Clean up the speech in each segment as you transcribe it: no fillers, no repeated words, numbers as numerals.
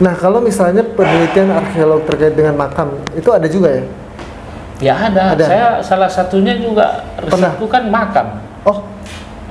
Nah, kalau misalnya penelitian arkeolog terkait dengan makam, itu ada juga ya? Ya ada. Ada. Saya salah satunya juga risetku kan makam. Oh,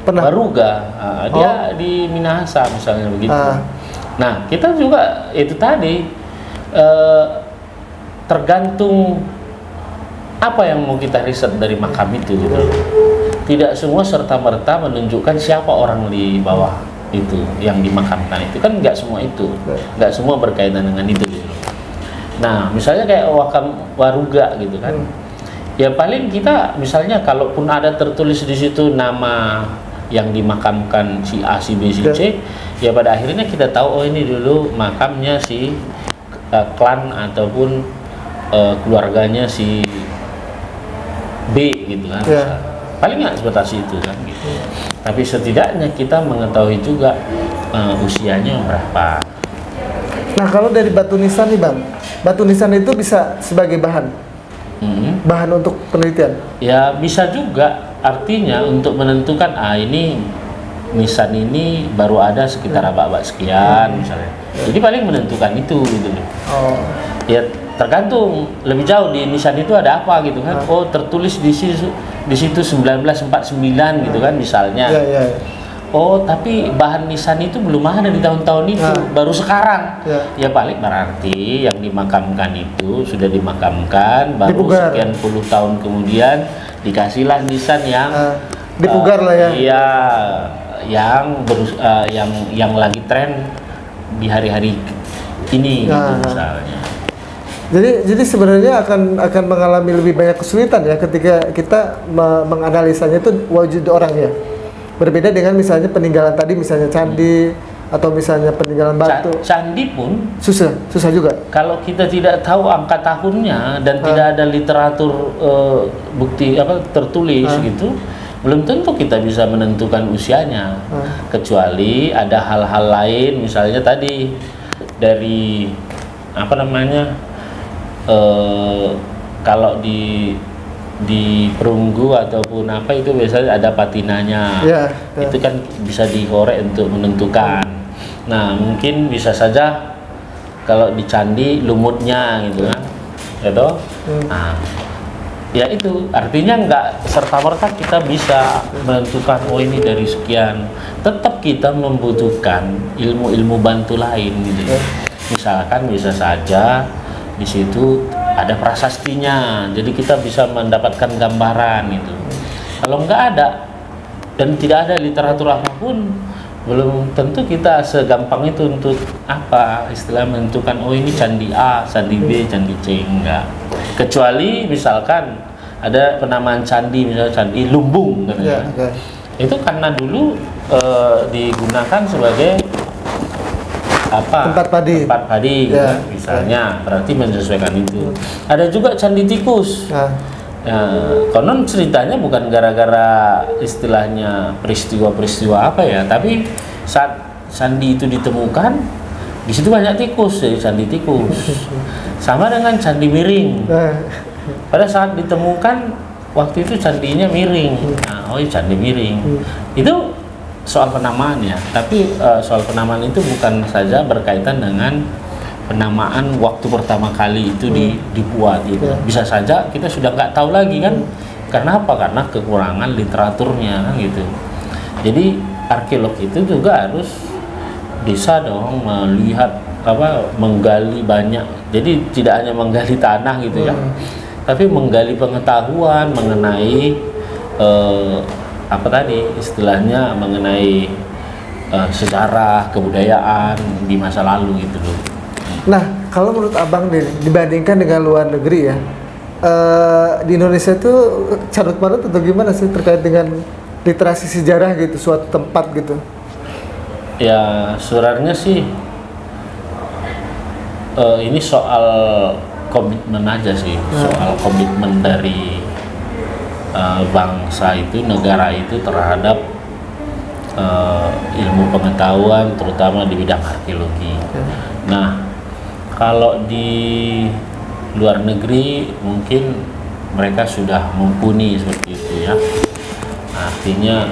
pernah? Baruga. Dia di Minahasa misalnya begitu. Nah, kita juga itu tadi tergantung apa yang mau kita riset dari makam itu gitu. Tidak semua serta-merta menunjukkan siapa orang di bawah itu yang dimakamkan, itu kan nggak semua itu, nggak semua berkaitan dengan itu gitu. Nah, misalnya kayak makam Waruga gitu kan, ya paling kita misalnya kalaupun ada tertulis di situ nama yang dimakamkan si A, si B, si C, ya pada akhirnya kita tahu oh ini dulu makamnya si klan ataupun keluarganya si B gitu kan. Paling nggak sebatas itu kan gitu. Tapi setidaknya kita mengetahui juga usianya berapa. Nah, kalau dari batu nisan nih Bang, batu nisan itu bisa sebagai bahan bahan untuk penelitian? Ya bisa juga, artinya untuk menentukan ini nisan ini baru ada sekitar abad-abad sekian misalnya. Jadi paling menentukan itu gitu loh. Ya tergantung lebih jauh di nisan itu ada apa gitu kan. Oh tertulis di situ 1949 gitu kan misalnya. Oh tapi bahan nisan itu belum ada di tahun-tahun itu, baru sekarang. Ya paling berarti yang dimakamkan itu sudah dimakamkan baru sekian puluh tahun kemudian dikasihlah nisan yang dipugar lah ya. Iya, yang lagi tren di hari-hari ini gitu misalnya. Jadi sebenarnya akan mengalami lebih banyak kesulitan ya ketika kita menganalisanya itu wujud orang ya. Berbeda dengan misalnya peninggalan tadi, misalnya candi atau misalnya peninggalan batu. Candi pun susah juga. Kalau kita tidak tahu angka tahunnya dan tidak ada literatur bukti tertulis gitu, belum tentu kita bisa menentukan usianya. Kecuali ada hal-hal lain, misalnya tadi dari kalau di perunggu ataupun apa itu biasanya ada patinanya, itu kan bisa dikorek untuk menentukan. Nah mungkin bisa saja kalau di candi lumutnya gitu kan, gitu. Nah ya itu artinya nggak serta-merta kita bisa menentukan oh ini dari sekian. Tetap kita membutuhkan ilmu-ilmu bantu lain gitu. Misalkan bisa saja di situ ada prasastinya, jadi kita bisa mendapatkan gambaran itu. Kalau nggak ada dan tidak ada literatur apapun, belum tentu kita segampang itu untuk istilah menentukan oh ini candi A, candi B, candi C, enggak. Kecuali misalkan ada penamaan candi, misalnya candi Lumbung katanya. Itu karena dulu digunakan sebagai tempat padi gitu kan, misalnya berarti menyesuaikan itu. Ada juga candi tikus. Konon ceritanya bukan gara-gara istilahnya peristiwa-peristiwa tapi saat candi itu ditemukan di situ banyak tikus, jadi candi tikus. Sama dengan candi miring. Pada saat ditemukan waktu itu candinya miring. Candi miring. Itu soal penamaan ya, tapi soal penamaan itu bukan saja berkaitan dengan penamaan waktu pertama kali itu dibuat gitu. Bisa saja kita sudah nggak tahu lagi kan, karena apa? Karena kekurangan literaturnya kan gitu. Jadi arkeolog itu juga harus bisa dong melihat menggali banyak. Jadi tidak hanya menggali tanah gitu ya, tapi menggali pengetahuan mengenai istilahnya mengenai sejarah kebudayaan di masa lalu gitu loh. Nah, kalau menurut Abang dibandingkan dengan luar negeri ya, di Indonesia itu carut marut atau gimana sih terkait dengan literasi sejarah gitu suatu tempat gitu? Ya sebenarnya sih ini soal komitmen aja sih, soal komitmen dari bangsa itu, negara itu terhadap ilmu pengetahuan terutama di bidang arkeologi. Nah kalau di luar negeri mungkin mereka sudah mumpuni seperti itu ya, artinya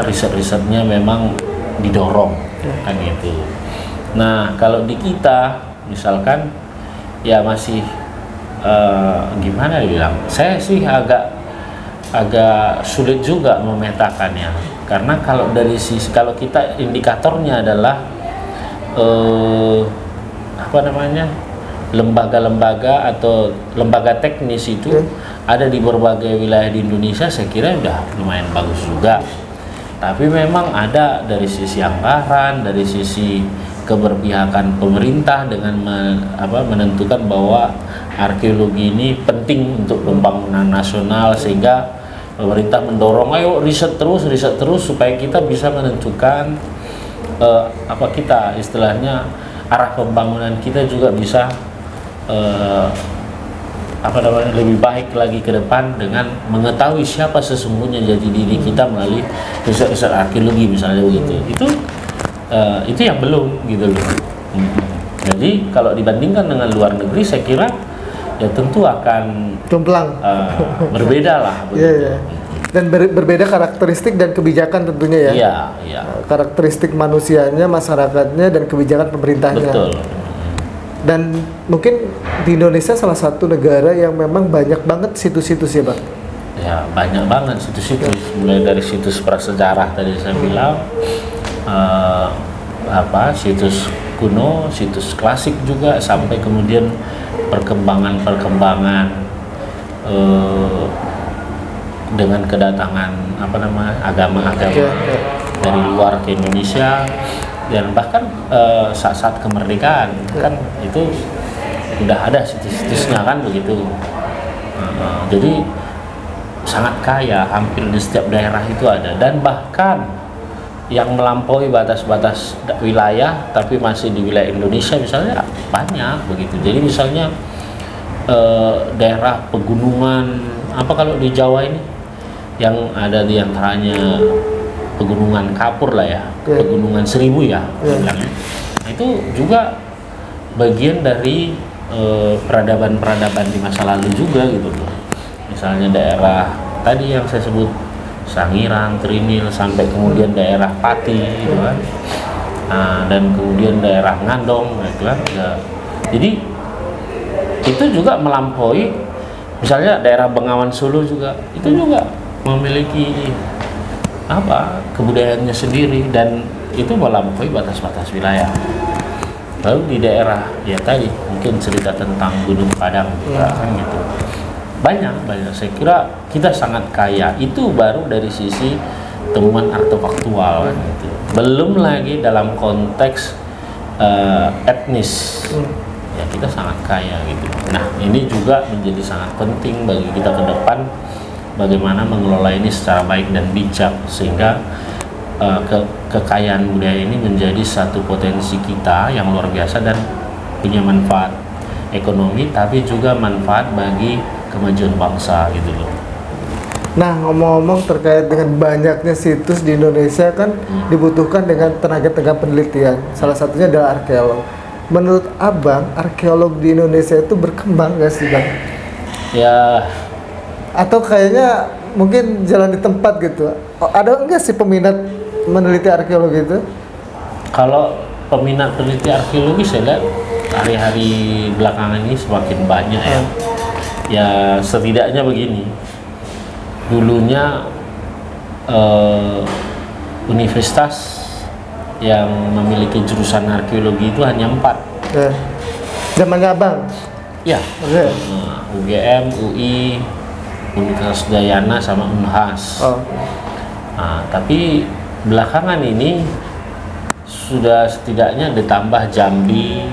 riset-risetnya memang didorong kan gitu. Nah, kalau di kita misalkan ya masih gimana dibilang? Saya sih agak sulit juga memetakannya. Karena kalau dari sisi, kalau kita indikatornya adalah apa namanya, lembaga-lembaga atau lembaga teknis itu ada di berbagai wilayah di Indonesia, saya kira udah lumayan bagus juga. Tapi memang ada dari sisi anggaran, dari sisi keberpihakan pemerintah dengan menentukan bahwa arkeologi ini penting untuk pembangunan nasional, sehingga pemerintah mendorong ayo riset terus supaya kita bisa menentukan kita istilahnya arah pembangunan kita juga bisa lebih baik lagi ke depan dengan mengetahui siapa sesungguhnya jati diri kita melalui riset arkeologi misalnya begitu. Itu yang belum gitu loh. Jadi kalau dibandingkan dengan luar negeri, saya kira ya tentu akan jomplang, berbeda lah begitu. Yeah. Dan berbeda karakteristik dan kebijakan tentunya ya. Iya. Karakteristik manusianya, masyarakatnya, dan kebijakan pemerintahnya. Betul. Dan mungkin di Indonesia salah satu negara yang memang banyak banget situs-situs ya Bang. Ya banyak banget situs-situs, mulai dari situs prasejarah tadi saya bilang, situs kuno, situs klasik juga, sampai kemudian perkembangan dengan kedatangan agama-agama dari luar ke Indonesia. Dan bahkan saat kemerdekaan kan itu udah ada situs-situsnya kan begitu. Jadi sangat kaya, hampir di setiap daerah itu ada, dan bahkan yang melampaui batas-batas wilayah tapi masih di wilayah Indonesia misalnya banyak begitu. Jadi misalnya daerah pegunungan kalau di Jawa ini yang ada di antaranya Pegunungan Kapur lah ya, Pegunungan Seribu ya, bilangnya. Nah, itu juga bagian dari peradaban-peradaban di masa lalu juga gitu loh. Misalnya daerah tadi yang saya sebut Sangiran, Trinil, sampai kemudian daerah Pati gitu kan. Nah, dan kemudian daerah Ngandong gitu kan. Jadi itu juga melampaui, misalnya daerah Bengawan Solo juga itu juga memiliki kebudayaannya sendiri, dan itu melampaui batas-batas wilayah. Lalu di daerah ya tadi mungkin cerita tentang Gunung Padang juga kan gitu. Banyak. Saya kira kita sangat kaya. Itu baru dari sisi temuan artefaktual kan gitu. Belum lagi dalam konteks etnis. Ya kita sangat kaya gitu. Nah, ini juga menjadi sangat penting bagi kita ke depan, bagaimana mengelola ini secara baik dan bijak, sehingga kekayaan budaya ini menjadi satu potensi kita yang luar biasa dan punya manfaat ekonomi, tapi juga manfaat bagi kemajuan bangsa gitu loh. Nah, ngomong-ngomong terkait dengan banyaknya situs di Indonesia kan dibutuhkan dengan tenaga penelitian. Salah satunya adalah arkeolog. Menurut Abang, arkeolog di Indonesia itu berkembang nggak sih Bang? Ya. Atau kayaknya mungkin jalan di tempat gitu. Ada enggak sih peminat meneliti arkeologi itu? Kalau peminat peneliti arkeologi saya lihat hari-hari belakangan ini semakin banyak ya. Ya setidaknya begini. Dulunya universitas yang memiliki jurusan arkeologi itu hanya 4. Zamannya Abang? Ya. UGM, UI, Universitas Udayana, sama Unhas. Nah, tapi belakangan ini sudah setidaknya ditambah Jambi,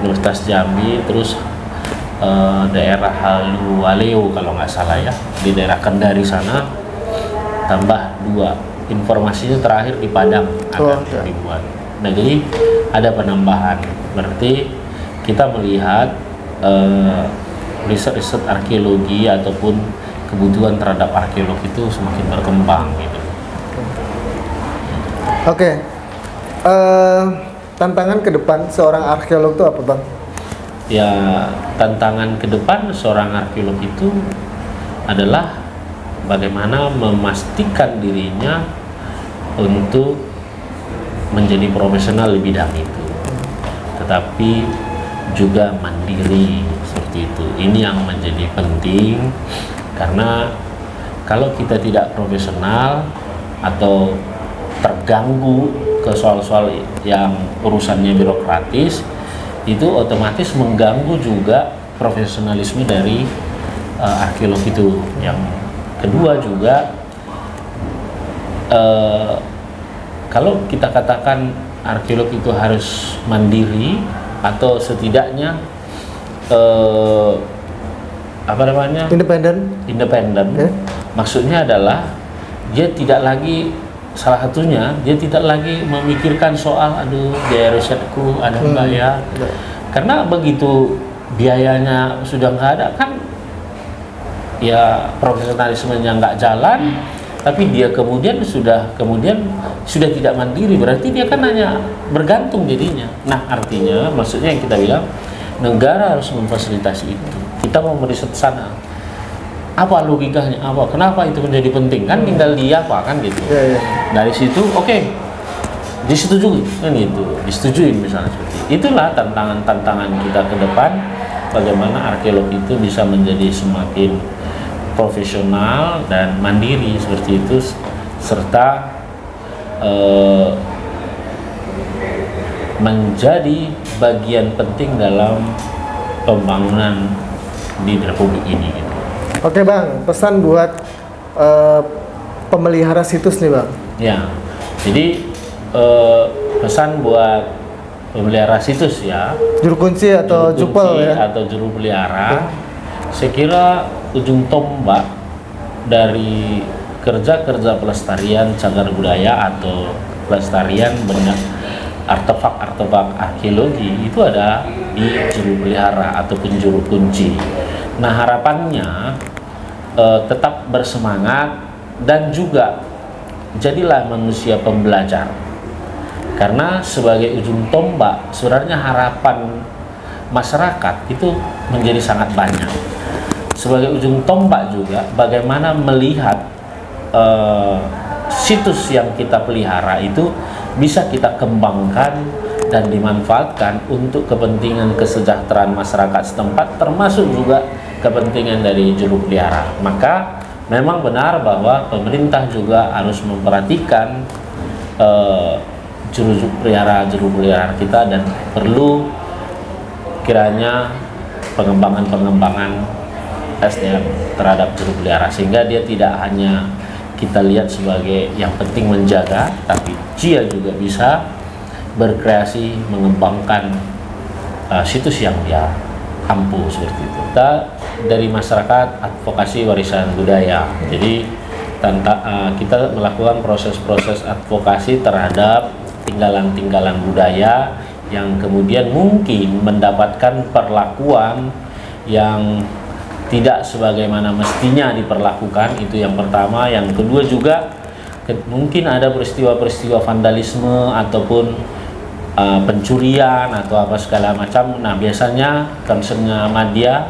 Universitas Jambi, terus daerah Halu Waleo kalau nggak salah ya, di daerah Kendari sana tambah 2. Informasinya terakhir di Padang akan dibuat. Nah, jadi ada penambahan. Berarti kita melihat riset-riset arkeologi ataupun kebutuhan terhadap arkeolog itu semakin berkembang gitu. Oke. Tantangan ke depan seorang arkeolog itu apa Bang? Ya, tantangan ke depan seorang arkeolog itu adalah bagaimana memastikan dirinya untuk menjadi profesional di bidang itu. tetapi juga mandiri seperti itu. Ini yang menjadi penting, karena kalau kita tidak profesional atau terganggu ke soal-soal yang urusannya birokratis, itu otomatis mengganggu juga profesionalisme dari arkeolog itu. Yang kedua juga, kalau kita katakan arkeolog itu harus mandiri atau setidaknya independen, maksudnya adalah dia tidak lagi, salah satunya dia tidak lagi memikirkan soal biaya risetku ada enggak ya, karena begitu biayanya sudah nggak ada kan ya, profesionalismenya nggak jalan, tapi dia kemudian sudah tidak mandiri, berarti dia kan hanya bergantung jadinya. Nah, artinya maksudnya yang kita bilang, negara harus memfasilitasi itu. Kita mau meriset sana, apa logikanya, kenapa itu menjadi penting, kan tinggal dia kan gitu. Dari situ disetujui kan gitu, disetujuin misalnya seperti itu. Itulah tantangan kita ke depan, bagaimana arkeolog itu bisa menjadi semakin profesional dan mandiri seperti itu, serta menjadi bagian penting dalam pembangunan di Republik ini gitu. Oke Bang, pesan buat pemelihara situs nih Bang. Ya, jadi pesan buat pemelihara situs ya, juru kunci atau jupel ya, atau juru pelihara, saya kira ujung tombak dari kerja-kerja pelestarian cagar budaya atau pelestarian benda artefak-artefak arkeologi itu ada di juru pelihara ataupun juru kunci. Nah, harapannya tetap bersemangat dan juga jadilah manusia pembelajar, karena sebagai ujung tombak sebenarnya harapan masyarakat itu menjadi sangat banyak. Sebagai ujung tombak juga bagaimana melihat situs yang kita pelihara itu bisa kita kembangkan dan dimanfaatkan untuk kepentingan kesejahteraan masyarakat setempat, termasuk juga kepentingan dari juru pelihara. Maka memang benar bahwa pemerintah juga harus memperhatikan juru pelihara kita, dan perlu kiranya pengembangan SDM terhadap juru pelihara, sehingga dia tidak hanya kita lihat sebagai yang penting menjaga, tapi dia juga bisa berkreasi mengembangkan situs yang dia ampuh seperti itu. Kita dari masyarakat advokasi warisan budaya, jadi kita melakukan proses-proses advokasi terhadap tinggalan-tinggalan budaya yang kemudian mungkin mendapatkan perlakuan yang tidak sebagaimana mestinya diperlakukan. Itu yang pertama. Yang kedua juga mungkin ada peristiwa-peristiwa vandalisme ataupun pencurian atau apa segala macam. Nah, biasanya concernnya Madya,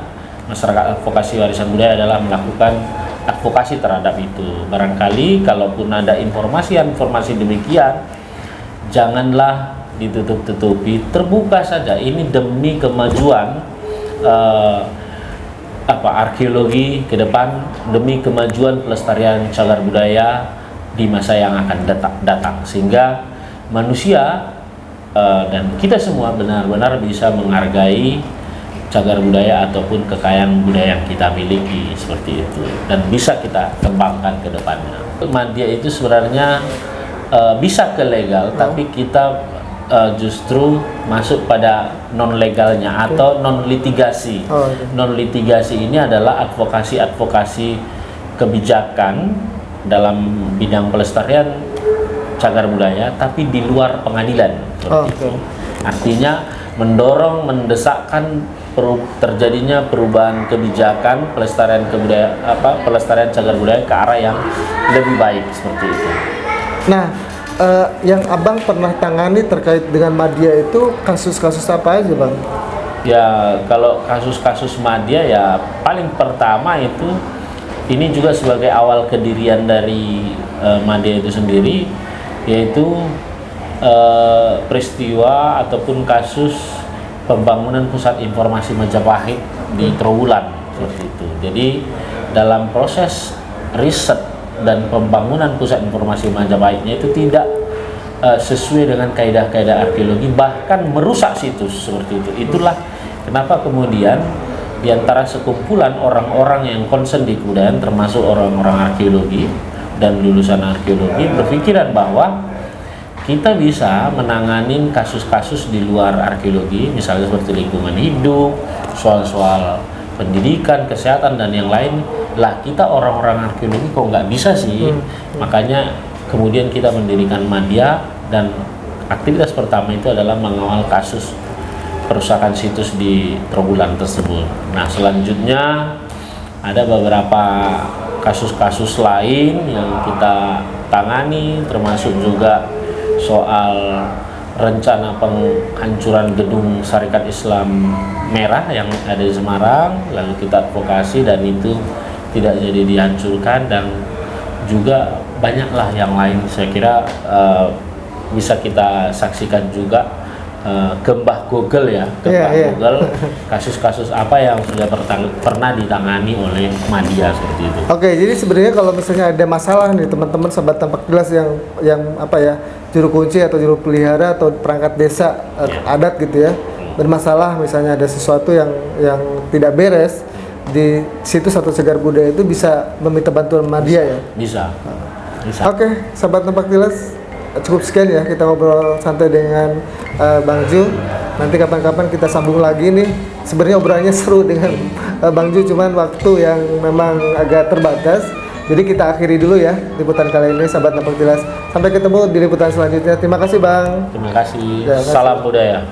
masyarakat advokasi warisan budaya, adalah melakukan advokasi terhadap itu. Barangkali kalaupun ada informasi demikian, janganlah ditutup-tutupi, terbuka saja. Ini demi kemajuan arkeologi ke depan, demi kemajuan pelestarian cagar budaya di masa yang akan datang, sehingga manusia dan kita semua benar-benar bisa menghargai cagar budaya ataupun kekayaan budaya yang kita miliki seperti itu, dan bisa kita kembangkan ke depannya. Madya itu sebenarnya bisa ke legal, tapi kita justru masuk pada non legalnya atau non litigasi. Non litigasi ini adalah advokasi kebijakan dalam bidang pelestarian cagar budaya, tapi di luar pengadilan. Artinya mendorong, mendesakkan terjadinya perubahan kebijakan pelestarian cagar budaya ke arah yang lebih baik seperti itu. Nah, yang Abang pernah tangani terkait dengan Madya itu kasus-kasus apa aja Bang? Ya, kalau kasus-kasus Madya ya paling pertama itu, ini juga sebagai awal kedirian dari Madya itu sendiri, yaitu peristiwa ataupun kasus pembangunan pusat informasi Majapahit di Trowulan seperti itu. Jadi dalam proses riset dan pembangunan pusat informasi Majapahitnya itu tidak sesuai dengan kaidah-kaidah arkeologi, bahkan merusak situs seperti itu. Itulah kenapa kemudian di antara sekumpulan orang-orang yang concern di kebudayaan, termasuk orang-orang arkeologi dan lulusan arkeologi, berpikiran bahwa kita bisa menangani kasus-kasus di luar arkeologi, misalnya seperti lingkungan hidup, soal-soal pendidikan, kesehatan, dan yang lain. Lah kita orang-orang arkeologi kok nggak bisa sih? Makanya kemudian kita mendirikan Madya, dan aktivitas pertama itu adalah mengawal kasus perusakan situs di Trowulan tersebut. Nah, selanjutnya ada beberapa kasus-kasus lain yang kita tangani, termasuk juga soal rencana penghancuran gedung Sarekat Islam Merah yang ada di Semarang, lalu kita advokasi dan itu tidak jadi dihancurkan, dan juga banyaklah yang lain. Saya kira bisa kita saksikan juga Gembah Google ya, Google, kasus-kasus apa yang sudah pernah ditangani oleh Madya seperti itu. Oke, jadi sebenarnya kalau misalnya ada masalah nih teman-teman sahabat Tampak Jelas yang apa ya, juru kunci atau juru pelihara atau perangkat desa adat gitu ya, bermasalah, misalnya ada sesuatu yang tidak beres di situs atau cagar budaya, itu bisa meminta bantuan Madya ya? Bisa. Oke, sahabat Tampak Jelas, cukup sekian ya kita ngobrol santai dengan Bang Ju. Nanti kapan-kapan kita sambung lagi nih. Sebenarnya obrolannya seru dengan Bang Ju, cuman waktu yang memang agak terbatas. Jadi kita akhiri dulu ya liputan kali ini, sahabat Tampak Jelas. Sampai ketemu di liputan selanjutnya. Terima kasih Bang. Terima kasih. Salam budaya.